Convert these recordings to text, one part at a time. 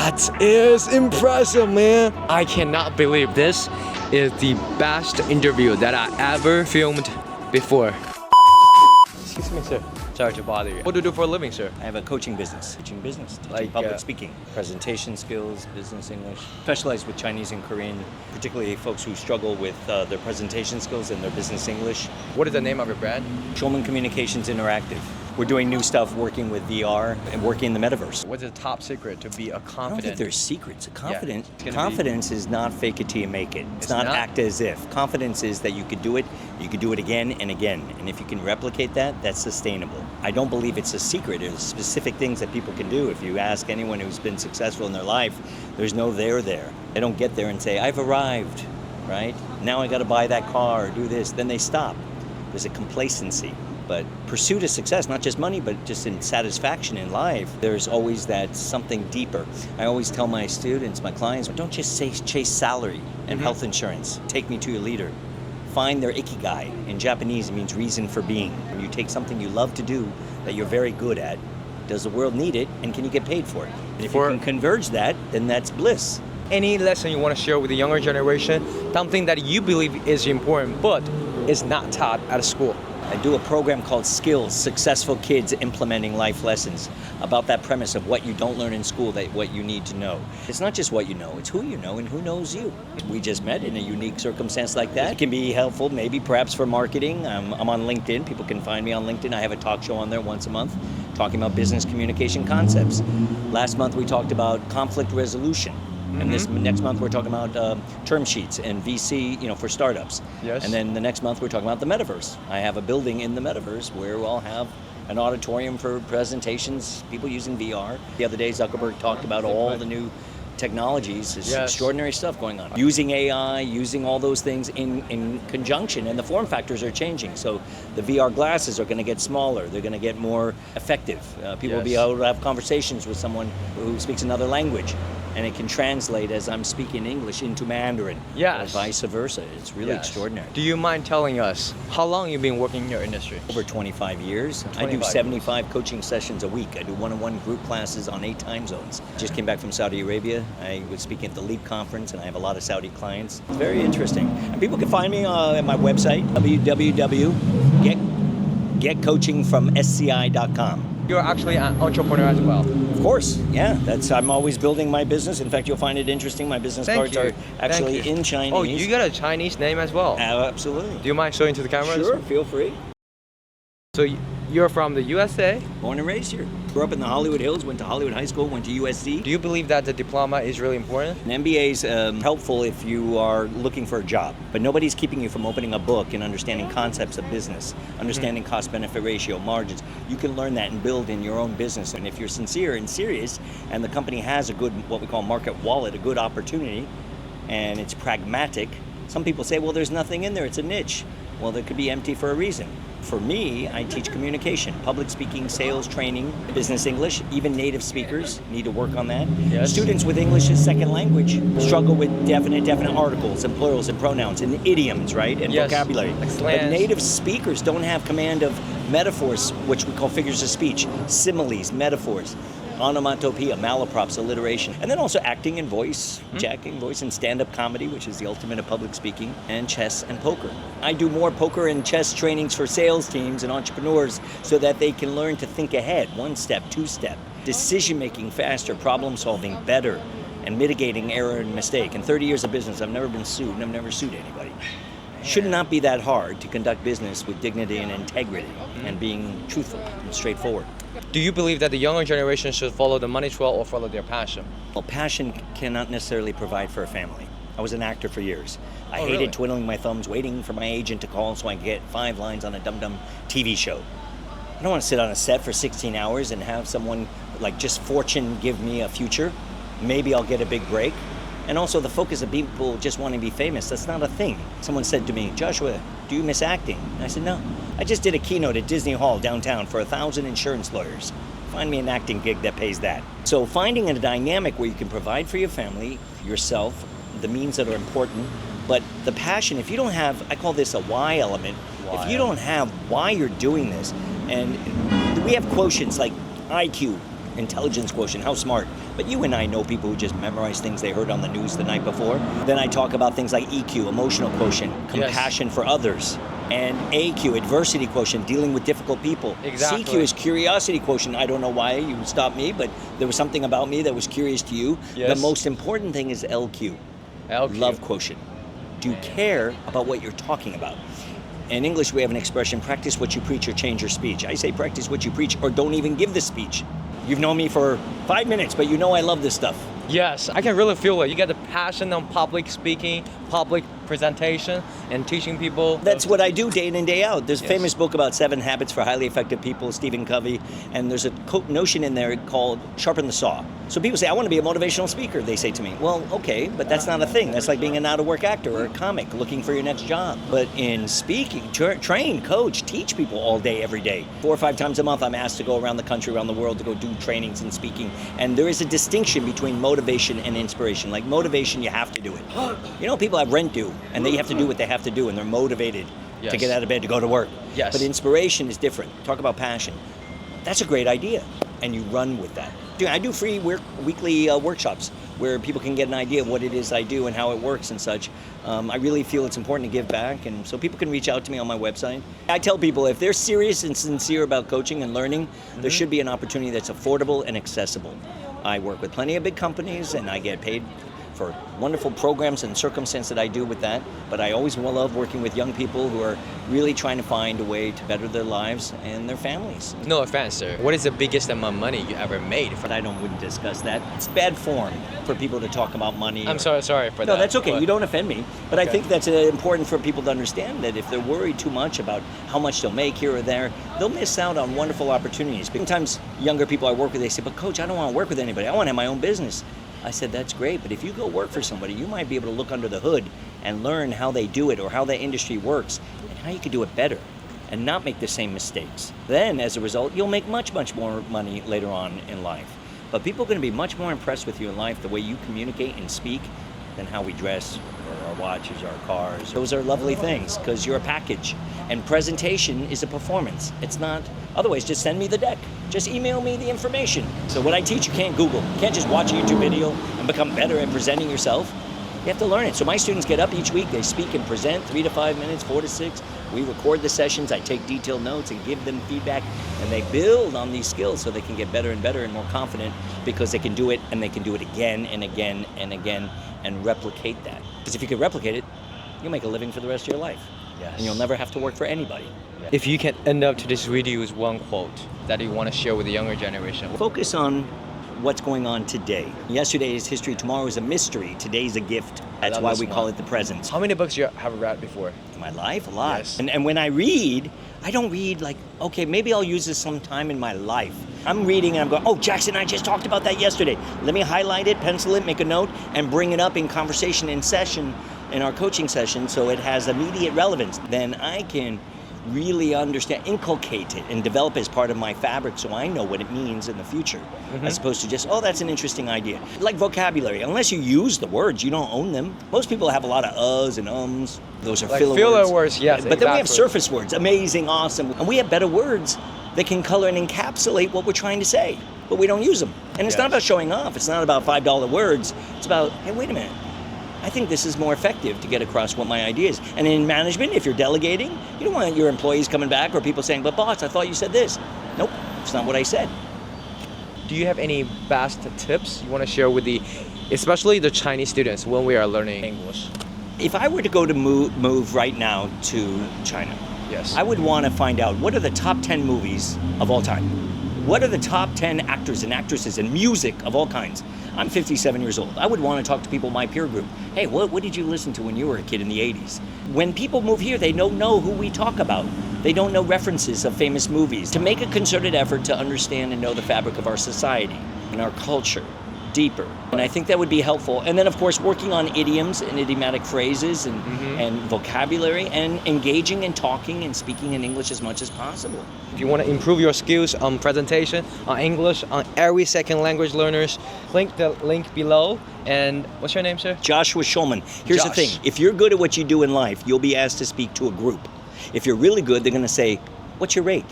That is impressive, man. I cannot believe this is the best interview that I ever filmed before. Excuse me, sir. Sorry to bother you. What do you do for a living, sir? I have a coaching business, teaching Like, public speaking, presentation skills, business English. Specialize with Chinese and Korean, particularly folks who struggle with their presentation skills and their business English. What is the name of your brand? Shulman Communications Interactive. We're doing new stuff, working with VR and working in the metaverse. What's the top secret to be a I don't confident? think there's secrets. Confidence is not fake it till you make it. It's not not? act as if. Confidence is that you could do it again and again. And if you can replicate that, that's sustainable. I don't believe it's a secret. There's specific things that people can do. If you ask anyone who's been successful in their life, there's no there there. They don't get there and say, I've arrived, right? Now I got to buy that car or do this. Then they stop. There's a complacency. But pursuit of success, not just money, but just in satisfaction in life, there's always that something deeper. I always tell my students, my clients, don't just chase salary and health insurance. Take me to your leader. Find their ikigai. In Japanese, it means reason for being. When you take something you love to do that you're very good at, does the world need it, and can you get paid for it? And if you can converge that, then that's bliss. Any lesson you want to share with the younger generation, something that you believe is important but is not taught at school? I do a program called Skills, Successful Kids Implementing Life Lessons, about that premise of what you don't learn in school, that what you need to know. It's not just what you know, it's who you know and who knows you. We just met in a unique circumstance like that. It can be helpful, maybe perhaps for marketing. I'm on LinkedIn. People can find me on LinkedIn. I have a talk show on there once a month talking about business communication concepts. Last month we talked about conflict resolution. And this next month we're talking about term sheets and VC, for startups. Yes. And then the next month we're talking about the metaverse. I have a building in the metaverse where we'll have an auditorium for presentations, people using VR. The other day Zuckerberg talked about all the new technologies. There's extraordinary stuff going on. Using AI, using all those things in conjunction, and the form factors are changing. So the VR glasses are going to get smaller. They're going to get more effective. People will be able to have conversations with someone who speaks another language, and it can translate as I'm speaking English into Mandarin. Yes. Or vice versa. It's really extraordinary. Do you mind telling us how long you've been working in your industry? Over 25 years. I do 75 coaching sessions a week. I do one-on-one group classes on 8 time zones. Just came back from Saudi Arabia. I was speaking at the LEAP conference, and I have a lot of Saudi clients. It's very interesting. And people can find me at my website, www.getcoachingfromsci.com. You're actually an entrepreneur as well. Of course, yeah. I'm always building my business. In fact, you'll find it interesting. My business cards are actually in Chinese. Oh, you got a Chinese name as well? Absolutely. Do you mind showing to the cameras? Sure, feel free. So you're from the USA? Born and raised here. Grew up in the Hollywood Hills, went to Hollywood High School, went to USC. Do you believe that the diploma is really important? An MBA is helpful if you are looking for a job, but nobody's keeping you from opening a book and understanding concepts of business, understanding cost-benefit ratio, margins. You can learn that and build in your own business. And if you're sincere and serious, and the company has a good, what we call market wallet, a good opportunity, and it's pragmatic, some people say, well, there's nothing in there, it's a niche. Well, that could be empty for a reason. For me, I teach communication, public speaking, sales training, business English. Even native speakers need to work on that. Yes. Students with English as second language struggle with definite articles and plurals and pronouns and idioms, right? And vocabulary. But native speakers don't have command of metaphors, which we call figures of speech, similes, metaphors, onomatopoeia, malaprops, alliteration, and then also acting and voice, jacking voice, and stand-up comedy, which is the ultimate of public speaking, and chess and poker. I do more poker and chess trainings for sales teams and entrepreneurs so that they can learn to think ahead, 1 step, 2 step, decision-making faster, problem-solving better, and mitigating error and mistake. In 30 years of business, I've never been sued, and I've never sued anybody. Should not be that hard to conduct business with dignity and integrity and being truthful and straightforward. Do you believe that the younger generation should follow the money trail or follow their passion? Well, passion cannot necessarily provide for a family. I was an actor for years. I hated really? twiddling my thumbs, waiting for my agent to call so I could get 5 lines on a dum-dum TV show. I don't want to sit on a set for 16 hours and have someone like just fortune give me a future. Maybe I'll get a big break. And also the focus of people just wanting to be famous, that's not a thing. Someone said to me, Joshua, do you miss acting? And I said, no. I just did a keynote at Disney Hall downtown for 1,000 insurance lawyers. Find me an acting gig that pays that. So finding a dynamic where you can provide for your family, yourself, the means that are important, but the passion, if you don't have, I call this a why element, if you don't have why you're doing this, and we have quotients like IQ, intelligence quotient, how smart, But you and I know people who just memorize things they heard on the news the night before. Then I talk about things like EQ, emotional quotient, compassion for others, and AQ, adversity quotient, dealing with difficult people. Exactly. CQ is curiosity quotient. I don't know why you stopped me, but there was something about me that was curious to you. Yes. The most important thing is LQ, love quotient. Do you care about what you're talking about? In English, we have an expression, practice what you preach or change your speech. I say practice what you preach or don't even give the speech. You've known me for 5 minutes, but you know I love this stuff. Yes, I can really feel it. You get the passion on public speaking, public presentation, and teaching people. That's what I do day in and day out. There's a famous book about 7 habits for highly effective people, Stephen Covey, and there's a notion in there called sharpen the saw. So people say, I want to be a motivational speaker, they say to me. Well, okay, but that's not a thing. That's like being an out-of-work actor or a comic looking for your next job. But in speaking, train, coach, teach people all day, every day. 4 or 5 times a month, I'm asked to go around the country, around the world to go do trainings and speaking. And there is a distinction between motivation and inspiration. Like motivation, you have to do it. You know, people have rent due, and they have to do what they have to do, and they're motivated to get out of bed to go to work. Yes. But inspiration is different. Talk about passion. That's a great idea, and you run with that. I do free weekly workshops where people can get an idea of what it is I do and how it works and such. I really feel it's important to give back, and so people can reach out to me on my website. I tell people if they're serious and sincere about coaching and learning, there should be an opportunity that's affordable and accessible. I work with plenty of big companies, and I get paid for wonderful programs and circumstance that I do with that, but I always love working with young people who are really trying to find a way to better their lives and their families. No offense, sir. What is the biggest amount of money you ever made? But I wouldn't discuss that. It's bad form for people to talk about money. I'm sorry for that. No, that's okay. But you don't offend me. But I think that's important for people to understand that if they're worried too much about how much they'll make here or there, they'll miss out on wonderful opportunities. Sometimes younger people I work with, they say, but coach, I don't want to work with anybody. I want to have my own business. I said, that's great, but if you go work for somebody, you might be able to look under the hood and learn how they do it or how the industry works and how you can do it better and not make the same mistakes. Then, as a result, you'll make much, much more money later on in life. But people are going to be much more impressed with you in life, the way you communicate and speak, than how we dress or our watches, our cars. Those are lovely things because you're a package. And presentation is a performance. It's not, otherwise just send me the deck. Just email me the information. So what I teach, you can't Google. You can't just watch a YouTube video and become better at presenting yourself. You have to learn it. So my students get up each week, they speak and present 3 to 5 minutes, 4 to 6. We record the sessions, I take detailed notes and give them feedback, and they build on these skills so they can get better and better and more confident because they can do it and they can do it again and again and again and replicate that. Because if you can replicate it, you'll make a living for the rest of your life. Yes. And you'll never have to work for anybody. If you can end up to this video with one quote that you want to share with the younger generation. Focus on what's going on today. Yesterday is history, tomorrow is a mystery, today's a gift. That's why we call it the present. How many books you have read before? In my life, a lot. Yes. And when I read, I don't read like, okay, maybe I'll use this sometime in my life. I'm reading and I'm going, oh, Jackson, I just talked about that yesterday. Let me highlight it, pencil it, make a note, and bring it up in conversation in session, in our coaching session, so it has immediate relevance. Then I can really understand, inculcate it, and develop as part of my fabric so I know what it means in the future, as opposed to just, oh, that's an interesting idea. Like vocabulary, unless you use the words, you don't own them. Most people have a lot of uhs and ums. Those are like filler words, yes, But then we have surface words, amazing, awesome, and we have better words that can color and encapsulate what we're trying to say, but we don't use them. And it's not about showing off. It's not about $5 words. It's about, hey, wait a minute. I think this is more effective to get across what my idea is. And in management, if you're delegating, you don't want your employees coming back or people saying, but boss, I thought you said this. Nope, it's not what I said. Do you have any best tips you want to share with especially the Chinese students when we are learning English? If I were to go to move right now to China, yes, I would want to find out what are the top 10 movies of all time. What are the top 10 actors and actresses and music of all kinds? I'm 57 years old. I would want to talk to people in my peer group. Hey, what did you listen to when you were a kid in the 80s? When people move here, they don't know who we talk about. They don't know references of famous movies. To make a concerted effort to understand and know the fabric of our society and our culture deeper. And I think that would be helpful. And then, of course, working on idioms and idiomatic phrases and vocabulary and engaging and talking and speaking in English as much as possible. If you want to improve your skills on presentation, on English, on every second language learners, click the link below. And what's your name, sir? Joshua Schulman. Here's the thing. If you're good at what you do in life, you'll be asked to speak to a group. If you're really good, they're going to say, what's your rate?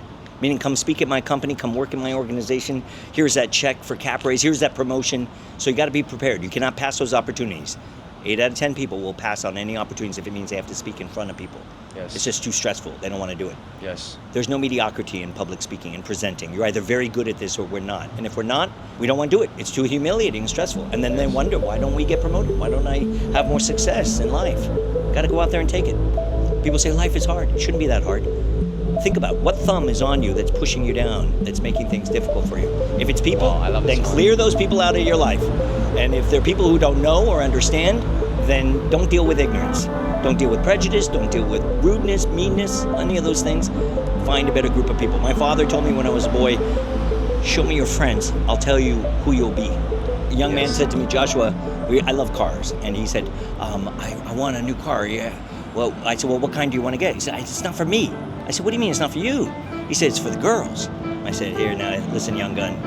Meaning, come speak at my company, come work in my organization. Here's that check for cap raise. Here's that promotion. So you got to be prepared. You cannot pass those opportunities. 8 out of 10 people will pass on any opportunities if it means they have to speak in front of people. Yes. It's just too stressful. They don't want to do it. Yes. There's no mediocrity in public speaking and presenting. You're either very good at this or we're not. And if we're not, we don't want to do it. It's too humiliating and stressful. And then they wonder, why don't we get promoted? Why don't I have more success in life? Got to go out there and take it. People say life is hard. It shouldn't be that hard. Think about what thumb is on you that's pushing you down, that's making things difficult for you. If it's people, then clear those people out of your life. And if they're people who don't know or understand, then don't deal with ignorance. Don't deal with prejudice. Don't deal with rudeness, meanness, any of those things. Find a better group of people. My father told me when I was a boy, show me your friends. I'll tell you who you'll be. A young man said to me, Joshua, I love cars. And he said, I want a new car. Yeah. Well, I said, well, what kind do you want to get? He said, it's not for me. I said, what do you mean it's not for you? He said, it's for the girls. I said, here, now, listen, young gun.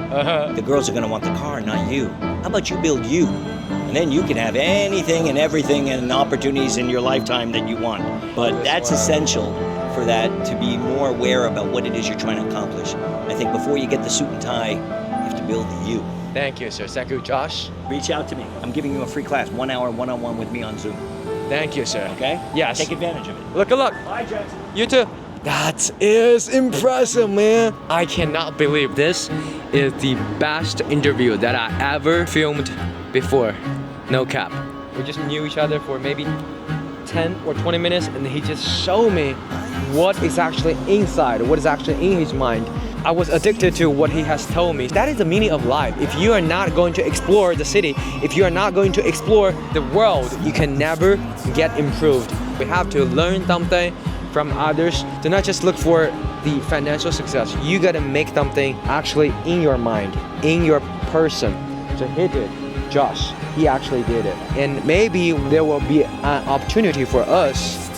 The girls are going to want the car, not you. How about you build you? And then you can have anything and everything and opportunities in your lifetime that you want. But that's essential for that, to be more aware about what it is you're trying to accomplish. I think before you get the suit and tie, you have to build you. Thank you, sir. Thank you, Josh. Reach out to me. I'm giving you a free class, 1 hour, one-on-one with me on Zoom. Thank you, sir. Okay? Yes. Take advantage of it. Look, good luck. Bye, Jackson. You too. That is impressive, man. I cannot believe this is the best interview that I ever filmed before. No cap. We just knew each other for maybe 10 or 20 minutes and he just showed me what is actually inside, what is actually in his mind. I was addicted to what he has told me. That is the meaning of life. If you are not going to explore the city, if you are not going to explore the world, you can never get improved. We have to learn something from others. Do not just look for the financial success. You gotta make something actually in your mind, in your person. So he did. Josh, he actually did it. And maybe there will be an opportunity for us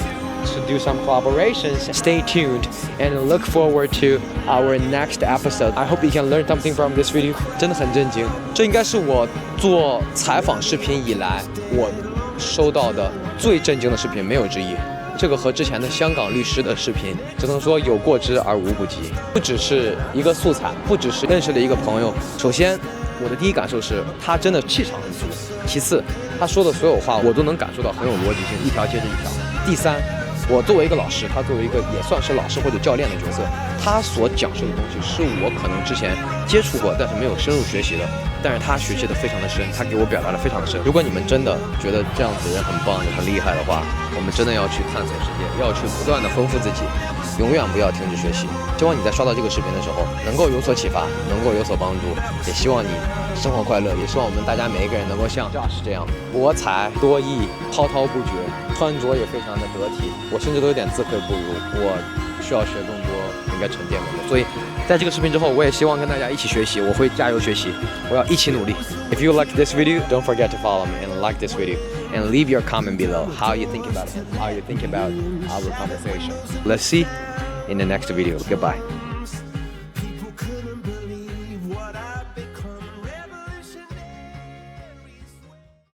to do some collaborations. Stay tuned and look forward to our next episode. I hope you can learn something from this video. 真的很震惊，这应该是我做采访视频以来我收到的最震惊的视频，没有之一。这个和之前的香港律师的视频，只能说有过之而无不及。不只是一个素材，不只是认识了一个朋友。首先，我的第一感受是他真的气场很足。其次，他说的所有话我都能感受到很有逻辑性，一条接着一条。第三，我作为一个老师，他作为一个也算是老师或者教练的角色，他所讲述的东西是我可能之前接触过，但是没有深入学习的。但是他学习的非常的深，他给我表达的非常的深。如果你们真的觉得这样子人很棒，也很厉害的话，我们真的要去探索世界，要去不断的丰富自己，永远不要停止学习。希望你在刷到这个视频的时候能够有所启发，能够有所帮助，也希望你生活快乐，也希望我们大家每一个人能够像 Josh 这样博才多艺，滔滔不绝，穿着也非常的得体。我甚至都有点自愧不如，我需要学更多，应该沉淀更多。所以在这个视频之后，我也希望跟大家一起学习，我会加油学习，我要一起努力。If you like this video, don't forget to follow me and like this video and leave your comment below how you think about it, how you think about our conversation. Let's see in the next video. Goodbye.